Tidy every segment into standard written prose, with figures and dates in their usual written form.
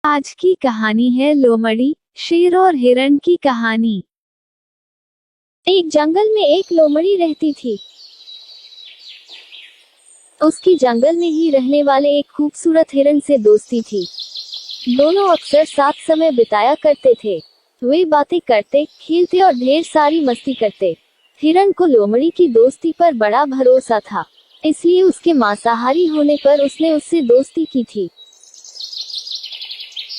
आज की कहानी है लोमड़ी, शेर और हिरण की कहानी। एक जंगल में एक लोमड़ी रहती थी। उसकी जंगल में ही रहने वाले एक खूबसूरत हिरण से दोस्ती थी। दोनों अक्सर साथ समय बिताया करते थे। वे बातें करते, खेलते और ढेर सारी मस्ती करते। हिरण को लोमड़ी की दोस्ती पर बड़ा भरोसा था, इसलिए उसके मांसाहारी होने पर उसने उससे दोस्ती की थी।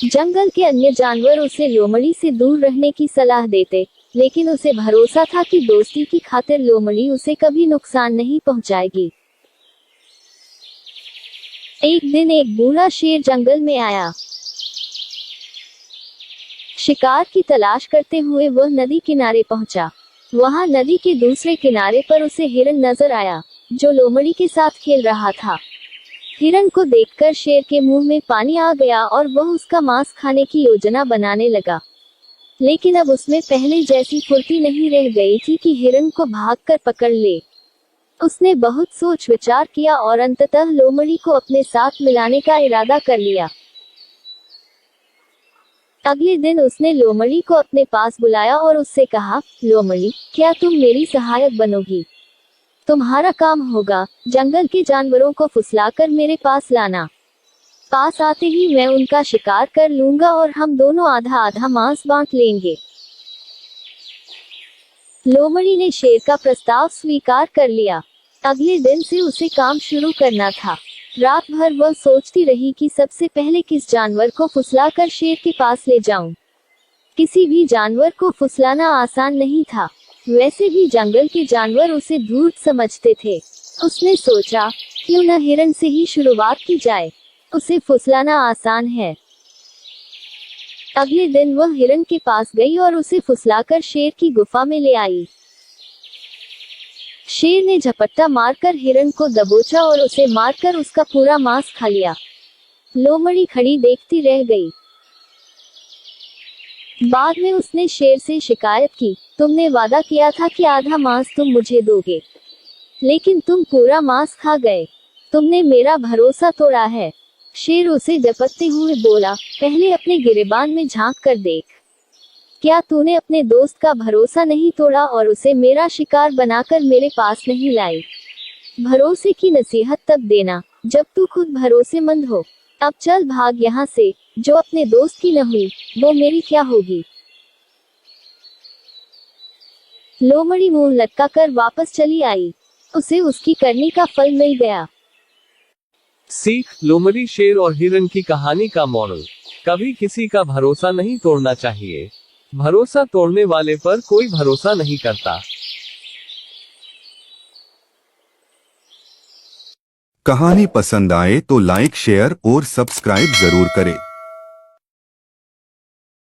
जंगल के अन्य जानवर उसे लोमड़ी से दूर रहने की सलाह देते, लेकिन उसे भरोसा था कि दोस्ती की खातिर लोमड़ी उसे कभी नुकसान नहीं पहुंचाएगी। एक दिन एक बूढ़ा शेर जंगल में आया। शिकार की तलाश करते हुए वह नदी किनारे पहुंचा। वहां नदी के दूसरे किनारे पर उसे हिरण नजर आया, जो लोमड़ी के साथ खेल रहा था। हिरण को देखकर शेर के मुंह में पानी आ गया और वह उसका मांस खाने की योजना बनाने लगा। लेकिन अब उसमें पहले जैसी फुर्ती नहीं रह गई थी कि हिरण को भागकर पकड़ ले। उसने बहुत सोच विचार किया और अंततः लोमड़ी को अपने साथ मिलाने का इरादा कर लिया। अगले दिन उसने लोमड़ी को अपने पास बुलाया और उससे कहा, लोमड़ी, क्या तुम मेरी सहायक बनोगी? तुम्हारा काम होगा जंगल के जानवरों को फुसलाकर मेरे पास लाना। पास आते ही मैं उनका शिकार कर लूंगा और हम दोनों आधा आधा मांस बांट लेंगे। लोमड़ी ने शेर का प्रस्ताव स्वीकार कर लिया। अगले दिन से उसे काम शुरू करना था। रात भर वह सोचती रही कि सबसे पहले किस जानवर को फुसलाकर शेर के पास ले जाऊं। किसी भी जानवर को फुसलाना आसान नहीं था, वैसे भी जंगल के जानवर उसे धूर्त समझते थे। उसने सोचा, क्यों न हिरण से ही शुरुआत की जाए, उसे फुसलाना आसान है। अगले दिन वह हिरण के पास गई और उसे फुसलाकर शेर की गुफा में ले आई। शेर ने झपट्टा मारकर हिरण को दबोचा और उसे मारकर उसका पूरा मांस खा लिया। लोमड़ी खड़ी देखती रह गई। बाद में उसने शेर से शिकायत की, तुमने वादा किया था कि आधा मांस तुम मुझे दोगे, लेकिन तुम पूरा मांस खा गए। तुमने मेरा भरोसा तोड़ा है। शेर उसे झपटते हुए बोला, पहले अपने गिरेबान में झांक कर देख। क्या तूने अपने दोस्त का भरोसा नहीं तोड़ा और उसे मेरा शिकार बनाकर मेरे पास नहीं लाई? भरोसे की नसीहत तब देना जब तू खुद भरोसेमंद हो। अब चल भाग यहाँ से, जो अपने दोस्त की न हुई वो मेरी क्या होगी? लोमड़ी मुंह लटकाकर वापस चली आई। उसे उसकी करनी का फल मिल गया। सीख, लोमड़ी, शेर और हिरण की कहानी का मॉरल, कभी किसी का भरोसा नहीं तोड़ना चाहिए। भरोसा तोड़ने वाले पर कोई भरोसा नहीं करता। कहानी पसंद आए तो लाइक, शेयर और सब्सक्राइब जरूर करें।